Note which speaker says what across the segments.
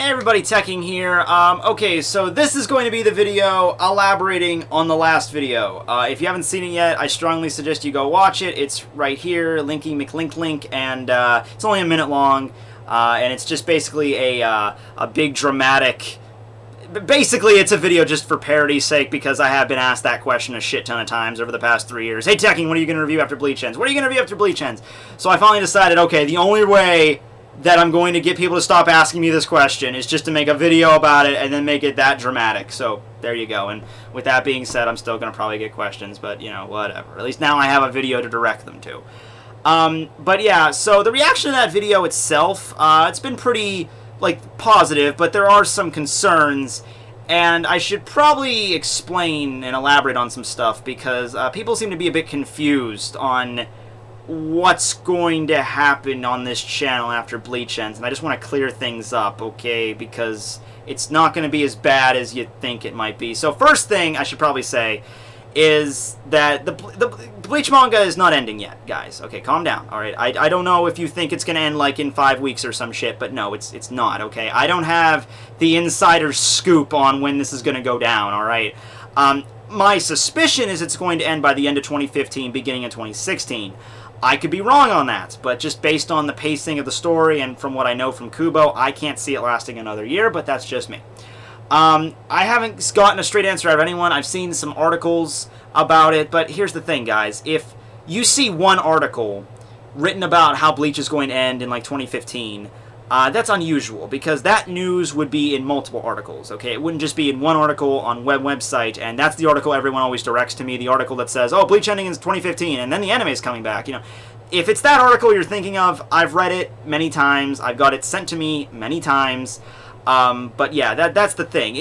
Speaker 1: Hey everybody, Tekking here. Okay, so this is going to be the video elaborating on the last video. If you haven't seen it yet, I strongly suggest you go watch it. It's right here, linky McLink, and it's only a minute long, and it's just basically a big dramatic... Basically, it's a video just for parody's sake, because I have been asked that question a shit ton of times over the past 3 years. Hey Tekking, what are you going to review after Bleach ends? What are you going to review after Bleach ends? So I finally decided, okay, the only way that I'm going to get people to stop asking me this question is just to make a video about it and then make it that dramatic. So there you go. And with that being said, I'm still going to probably get questions, but you know, whatever. At least now I have a video to direct them to. But yeah, so the reaction to that video itself, it's been pretty, like, positive, but there are some concerns, and I should probably explain and elaborate on some stuff because people seem to be a bit confused on what's going to happen on this channel after Bleach ends, and I just want to clear things up, okay, because it's not going to be as bad as you think it might be. So first thing I should probably say is that the Bleach manga is not ending yet, guys. Okay, calm down, alright? I don't know if you think it's going to end like in 5 weeks or some shit, but no, it's not, okay? I don't have the insider scoop on when this is going to go down, alright? My suspicion is it's going to end by the end of 2015, beginning of 2016. I could be wrong on that, but just based on the pacing of the story and from what I know from Kubo, I can't see it lasting another year, but that's just me. I haven't gotten a straight answer out of anyone. I've seen some articles about it, but here's the thing, guys. If you see one article written about how Bleach is going to end in like 2015, that's unusual, because that news would be in multiple articles, okay? It wouldn't just be in one article on website, and that's the article everyone always directs to me, the article that says, oh, Bleach ending is 2015, and then the anime is coming back, you know. If it's that article you're thinking of, I've read it many times, I've got it sent to me many times, but yeah, that's the thing.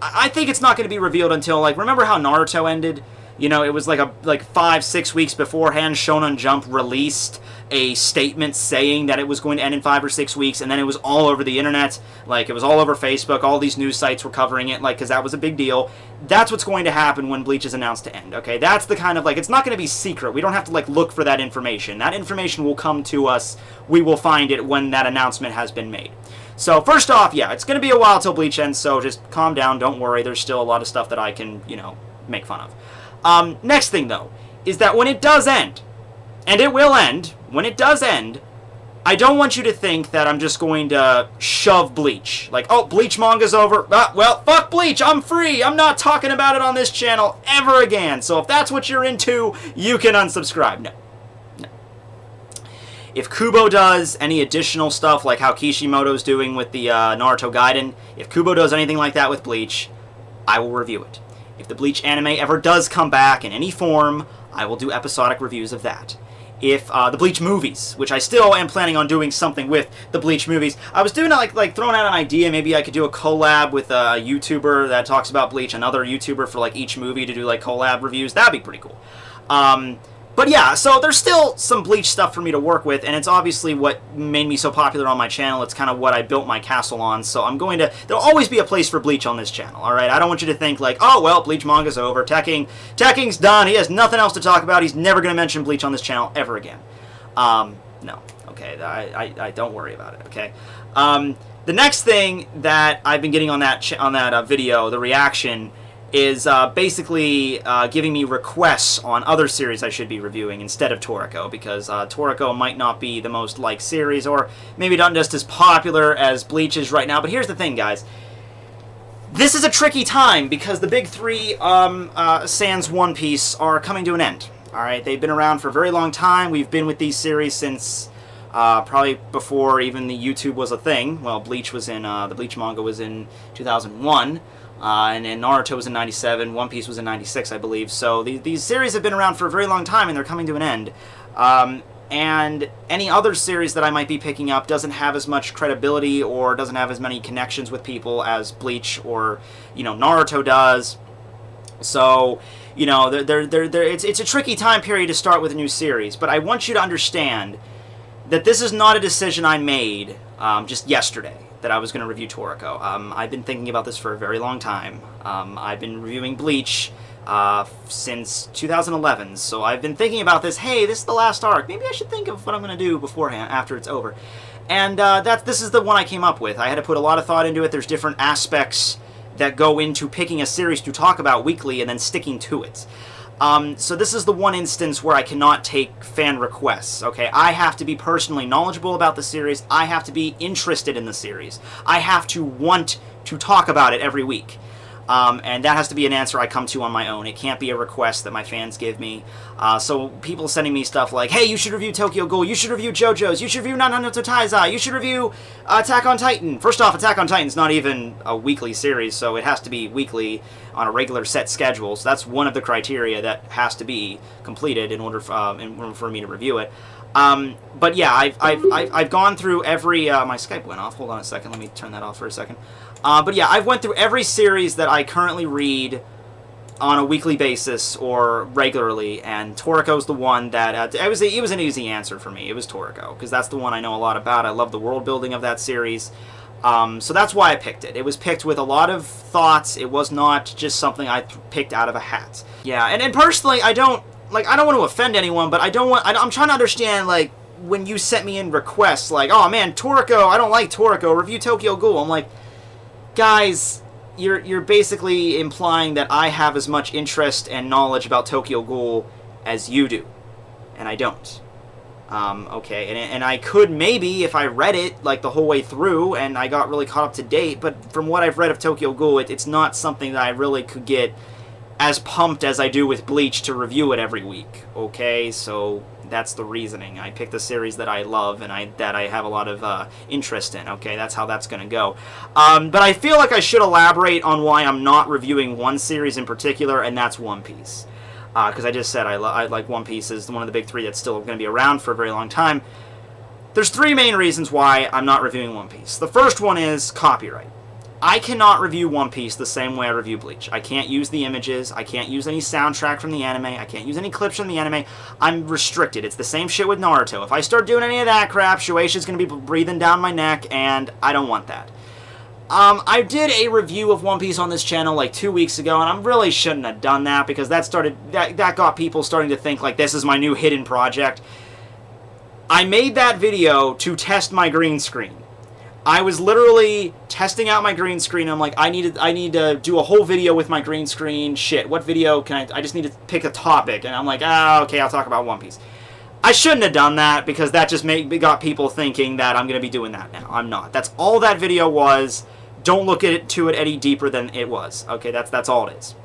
Speaker 1: I think it's not going to be revealed until, like, remember how Naruto ended? You know, it was like 5-6 weeks beforehand, Shonen Jump released a statement saying that it was going to end in 5 or 6 weeks, and then it was all over the internet, like, it was all over Facebook, all these news sites were covering it, like, because that was a big deal. That's what's going to happen when Bleach is announced to end, okay? That's the kind of, like, it's not going to be secret. We don't have to, like, look for that information. That information will come to us. We will find it when that announcement has been made. So, first off, yeah, it's going to be a while till Bleach ends, so just calm down, don't worry, there's still a lot of stuff that I can, you know, make fun of. Next thing, though, is that when it does end, and it will end, when it does end, I don't want you to think that I'm just going to shove Bleach. Like, oh, Bleach manga's over. Well, fuck Bleach, I'm free. I'm not talking about it on this channel ever again. So if that's what you're into, you can unsubscribe. No. If Kubo does any additional stuff, like how Kishimoto's doing with the Naruto Gaiden, if Kubo does anything like that with Bleach, I will review it. If the Bleach anime ever does come back in any form, I will do episodic reviews of that. If the Bleach movies, which I still am planning on doing something with the Bleach movies, I was doing like throwing out an idea, maybe I could do a collab with a YouTuber that talks about Bleach, another YouTuber for like each movie to do like collab reviews. That'd be pretty cool. But yeah, so there's still some Bleach stuff for me to work with, and it's obviously what made me so popular on my channel. It's kind of what I built my castle on, so I'm going to... There'll always be a place for Bleach on this channel, alright? I don't want you to think like, oh, well, Bleach manga's over, Tekking's done, he has nothing else to talk about, he's never going to mention Bleach on this channel ever again. No, okay, I don't worry about it, okay? The next thing that I've been getting on that video, the reaction, is basically giving me requests on other series I should be reviewing instead of Toriko, because Toriko might not be the most liked series, or maybe not just as popular as Bleach is right now. But here's the thing, guys. This is a tricky time, because the big three, sans One Piece, are coming to an end. Alright, they've been around for a very long time. We've been with these series since probably before even the YouTube was a thing. Well, Bleach was in, the Bleach manga was in 2001. And then Naruto was in 97, One Piece was in 96, I believe. So these series have been around for a very long time, and they're coming to an end. And any other series that I might be picking up doesn't have as much credibility or doesn't have as many connections with people as Bleach or, you know, Naruto does. So, you know, it's a tricky time period to start with a new series. But I want you to understand that this is not a decision I made just yesterday, that I was going to review Toriko. I've been thinking about this for a very long time. I've been reviewing Bleach since 2011, so I've been thinking about this. Hey, this is the last arc. Maybe I should think of what I'm going to do beforehand, after it's over. And this is the one I came up with. I had to put a lot of thought into it. There's different aspects that go into picking a series to talk about weekly and then sticking to it. So this is the one instance where I cannot take fan requests, okay? I have to be personally knowledgeable about the series. I have to be interested in the series. I have to want to talk about it every week. And that has to be an answer I come to on my own. It can't be a request that my fans give me. So people sending me stuff like, hey, you should review Tokyo Ghoul, you should review JoJo's, you should review Nanatsu Taizai, you should review Attack on Titan. First off, Attack on Titan's not even a weekly series, so it has to be weekly on a regular set schedule. So that's one of the criteria that has to be completed in order for me to review it. But yeah, I've gone through every... my Skype went off. Hold on a second. Let me turn that off for a second. But yeah, I've went through every series that I currently read on a weekly basis or regularly, and Toriko's the one that... it was an easy answer for me. It was Toriko, because that's the one I know a lot about. I love the world building of that series. So that's why I picked it. It was picked with a lot of thoughts. It was not just something I picked out of a hat. Yeah, and personally, I don't want to offend anyone, but I'm trying to understand, like, when you sent me in requests, like, oh man, Toriko, I don't like Toriko, review Tokyo Ghoul. I'm like, guys, you're basically implying that I have as much interest and knowledge about Tokyo Ghoul as you do, and I don't. Okay, and I could maybe if I read it like the whole way through and I got really caught up to date, but from what I've read of Tokyo Ghoul, it's not something that I really could get as pumped as I do with Bleach to review it every week. Okay, so that's the reasoning. I picked a series that I love and that I have a lot of interest in. Okay, that's how that's going to go. But I feel like I should elaborate on why I'm not reviewing one series in particular, and that's One Piece. Because I just said I like One Piece is one of the big three that's still going to be around for a very long time. There's three main reasons why I'm not reviewing One Piece. The first one is copyright. I cannot review One Piece the same way I review Bleach. I can't use the images, I can't use any soundtrack from the anime, I can't use any clips from the anime. I'm restricted. It's the same shit with Naruto. If I start doing any of that crap, Shueisha's going to be breathing down my neck, and I don't want that. I did a review of One Piece on this channel like 2 weeks ago, and I really shouldn't have done that because that got people starting to think like this is my new hidden project. I made that video to test my green screen. I was literally testing out my green screen. I'm like, I need to do a whole video with my green screen. Shit, what video can I just need to pick a topic. And I'm like, okay, I'll talk about One Piece. I shouldn't have done that because that just got people thinking that I'm going to be doing that now. I'm not. That's all that video was. Don't look at it any deeper than it was. Okay, that's all it is.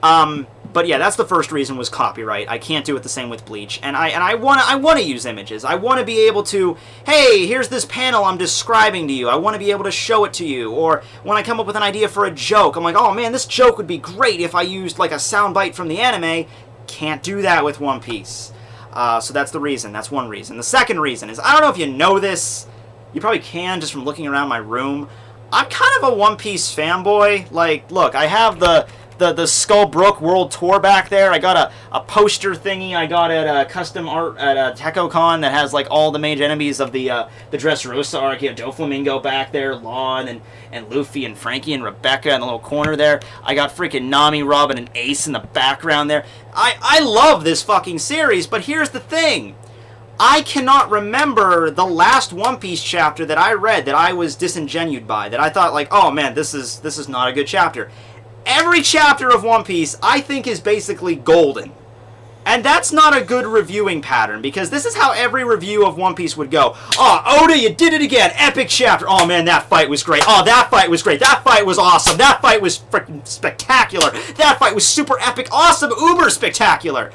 Speaker 1: But yeah, that's the first reason was copyright. I can't do it the same with Bleach, and I want to use images. I want to be able to, hey, here's this panel I'm describing to you. I want to be able to show it to you. Or when I come up with an idea for a joke, I'm like, oh man, this joke would be great if I used like a soundbite from the anime. Can't do that with One Piece. So that's the reason. That's one reason. The second reason is, I don't know if you know this. You probably can just from looking around my room. I'm kind of a One Piece fanboy. Like, look, I have the Skullbrook World Tour back there. I got a poster thingy I got at Custom Art at TekkoCon that has like all the major enemies of the Dressrosa arc. You have Doflamingo back there, Law and Luffy and Frankie and Rebecca in the little corner there. I got freaking Nami, Robin, and Ace in the background there. I love this fucking series, but here's the thing. I cannot remember the last One Piece chapter that I read that I was disingenued by, that I thought like, oh man, this is not a good chapter. Every chapter of One Piece, I think, is basically golden. And that's not a good reviewing pattern, because this is how every review of One Piece would go. Oh, Oda, you did it again. Epic chapter. Oh, man, that fight was great. Oh, that fight was great. That fight was awesome. That fight was freaking spectacular. That fight was super epic, awesome, uber spectacular.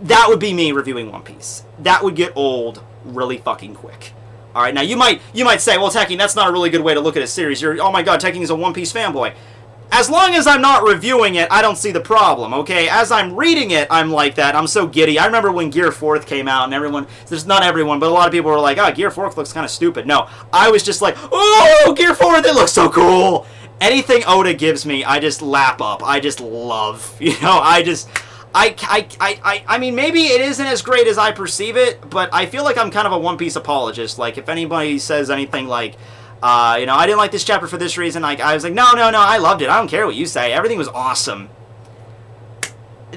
Speaker 1: That would be me reviewing One Piece. That would get old really fucking quick. All right, now you might say, well, Tekking, that's not a really good way to look at a series. Oh my god, Tekking is a One Piece fanboy. As long as I'm not reviewing it, I don't see the problem, okay? As I'm reading it, I'm like that. I'm so giddy. I remember when Gear 4th came out, and everyone, there's not everyone, but a lot of people were like, oh, Gear 4th looks kind of stupid. No, I was just like, oh, Gear 4th, it looks so cool. Anything Oda gives me, I just lap up. I just love. You know, I mean, maybe it isn't as great as I perceive it, but I feel like I'm kind of a One Piece apologist. Like, if anybody says anything like, you know, I didn't like this chapter for this reason, like, I was like, no, I loved it. I don't care what you say. Everything was awesome.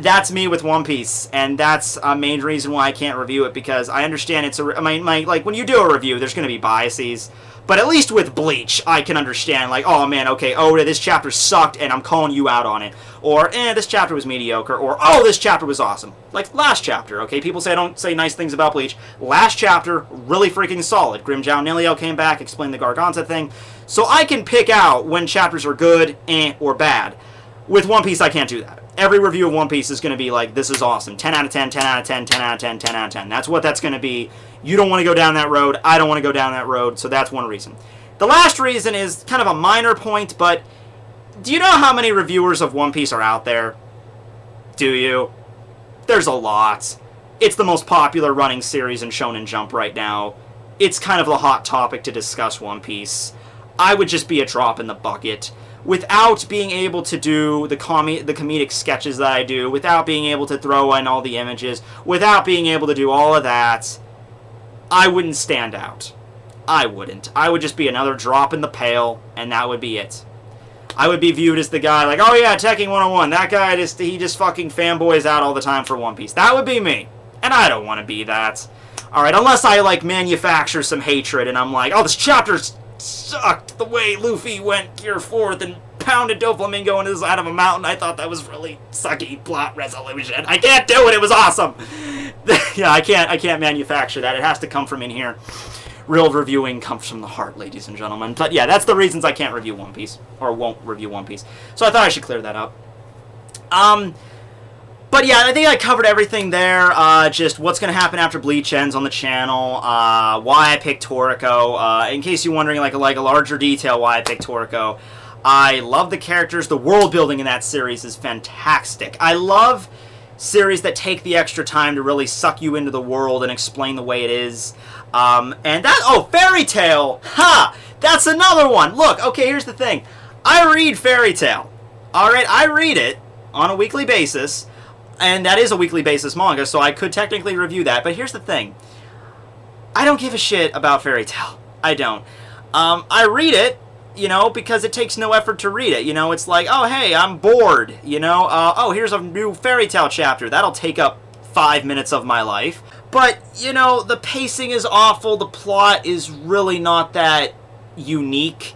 Speaker 1: that's me with One Piece, and that's a main reason why I can't review it, because I understand it's a... I mean, like, when you do a review, there's going to be biases, but at least with Bleach, I can understand, like, oh, man, okay, Oda, this chapter sucked, and I'm calling you out on it. Or, this chapter was mediocre, or, oh, this chapter was awesome. Like, last chapter, okay? People say I don't say nice things about Bleach. Last chapter, really freaking solid. Grimjow Nilio came back, explained the Garganta thing. So I can pick out when chapters are good, or bad. With One Piece, I can't do that. Every review of One Piece is going to be like, this is awesome. 10 out of 10, 10 out of 10, 10 out of 10, 10 out of 10. That's what that's going to be. You don't want to go down that road. I don't want to go down that road. So that's one reason. The last reason is kind of a minor point, but do you know how many reviewers of One Piece are out there? Do you? There's a lot. It's the most popular running series in Shonen Jump right now. It's kind of the hot topic to discuss One Piece. I would just be a drop in the bucket. Without being able to do the comedic sketches that I do, without being able to throw in all the images, without being able to do all of that, I wouldn't stand out. I wouldn't. I would just be another drop in the pail, and that would be it. I would be viewed as the guy like, oh yeah, Tekking101, that guy he just fucking fanboys out all the time for One Piece. That would be me. And I don't want to be that. Alright, unless I, like, manufacture some hatred, and I'm like, oh, this chapter's sucked the way Luffy went Gear 4th and pounded Doflamingo and is out of a mountain. I thought that was really sucky plot resolution. I can't do it. It was awesome. Yeah, I can't manufacture that. It has to come from in here. Real reviewing comes from the heart, ladies and gentlemen. But yeah, that's the reasons I can't review One Piece, or won't review One Piece. So I thought I should clear that up. But yeah, I think I covered everything there. Just what's going to happen after Bleach ends on the channel. Why I picked Toriko. In case you're wondering, like a larger detail why I picked Toriko. I love the characters. The world building in that series is fantastic. I love series that take the extra time to really suck you into the world and explain the way it is. And that... Oh, Fairy Tail! Ha! That's another one! Look, okay, here's the thing. I read Fairy Tail. Alright, I read it on a weekly basis. And that is a weekly basis manga, so I could technically review that. But here's the thing. I don't give a shit about Fairy Tail. I don't. I read it, you know, because it takes no effort to read it. You know, it's like, oh, hey, I'm bored. You know, oh, here's a new Fairy Tail chapter. That'll take up 5 minutes of my life. But, you know, the pacing is awful. The plot is really not that unique.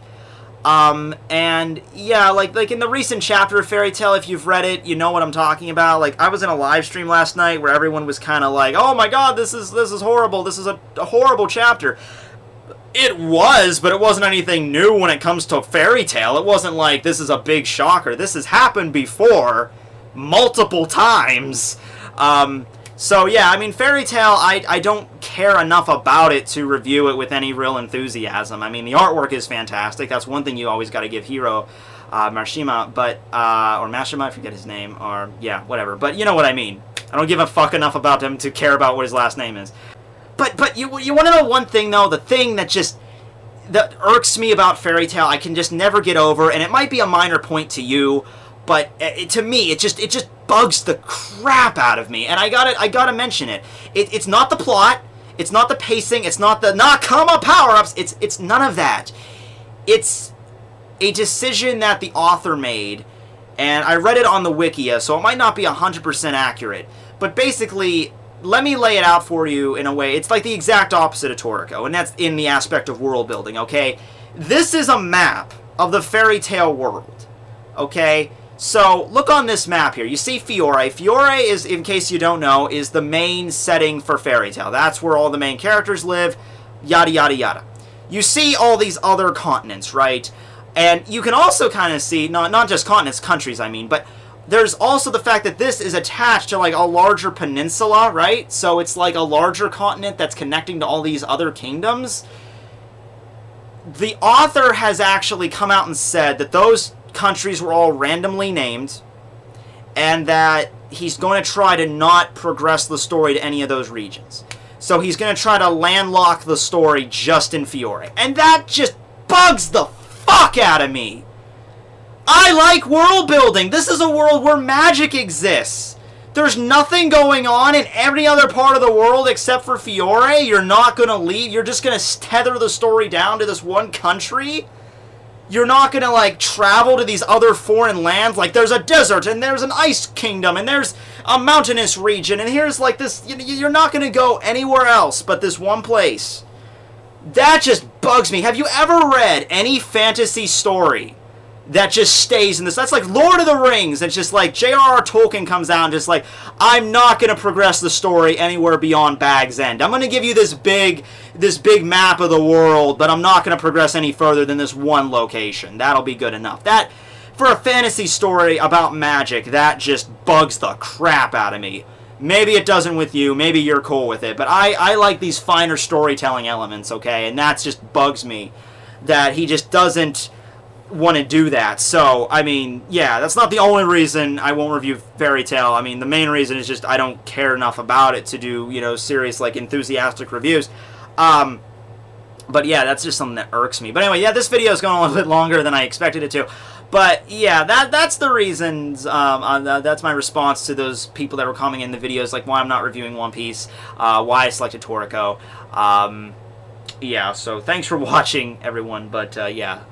Speaker 1: And yeah, like in the recent chapter of Fairy Tail, if you've read it, you know what I'm talking about. Like, I was in a live stream last night where everyone was kind of like, oh my god, this is horrible. This is a horrible chapter. It was, but it wasn't anything new when it comes to Fairy Tail. It wasn't like, this is a big shocker. This has happened before, multiple times. So yeah, I mean, Fairy Tail, I don't care enough about it to review it with any real enthusiasm. I mean, the artwork is fantastic. That's one thing you always got to give Hiro Mashima, but or Mashima, I forget his name, or yeah, whatever. But you know what I mean. I don't give a fuck enough about him to care about what his last name is. But you want to know one thing though? The thing that irks me about Fairy Tail, I can just never get over, and it might be a minor point to you, but to me, it just bugs the crap out of me, and I gotta mention it. It's not the plot, it's not the pacing, it's not the Nakama power-ups, it's none of that. It's a decision that the author made, and I read it on the Wikia, so it might not be 100% accurate, but basically, let me lay it out for you in a way. It's like the exact opposite of Toriko, and that's in the aspect of world building, okay? This is a map of the Fairy Tail world, okay? So, look on this map here. You see Fiore. Fiore is, in case you don't know, is the main setting for Fairy Tail. That's where all the main characters live, yada yada yada. You see all these other continents, right? And you can also kind of see, not just continents, countries I mean, but there's also the fact that this is attached to like a larger peninsula, right? So it's like a larger continent that's connecting to all these other kingdoms. The author has actually come out and said that those countries were all randomly named, and that he's going to try to not progress the story to any of those regions. So he's going to try to landlock the story just in Fiore. And that just bugs the fuck out of me. I like world building. This is a world where magic exists. There's nothing going on in every other part of the world except for Fiore. You're not going to leave. You're just going to tether the story down to this one country. You're not gonna, like, travel to these other foreign lands. Like, there's a desert, and there's an ice kingdom, and there's a mountainous region, and here's, like, this... You're not gonna go anywhere else but this one place. That just bugs me. Have you ever read any fantasy story that just stays in this? That's like Lord of the Rings. It's just like J.R.R. Tolkien comes out and just like, I'm not going to progress the story anywhere beyond Bag's End. I'm going to give you this big map of the world, but I'm not going to progress any further than this one location. That'll be good enough. That, for a fantasy story about magic, that just bugs the crap out of me. Maybe it doesn't with you. Maybe you're cool with it. But I like these finer storytelling elements, okay? And that just bugs me that he just doesn't want to do that. So, I mean, yeah, that's not the only reason I won't review Fairy Tail. I mean, the main reason is just I don't care enough about it to do, you know, serious, like, enthusiastic reviews. But yeah, that's just something that irks me. But anyway, yeah, this video is going a little bit longer than I expected it to. But yeah, that's the reasons. That's my response to those people that were commenting in the videos, like why I'm not reviewing One Piece, why I selected Toriko. Yeah, so thanks for watching, everyone. But yeah,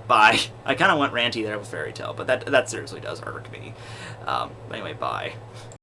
Speaker 1: bye. I kind of went ranty there with Fairy Tail, but that seriously does irk me. Anyway, bye.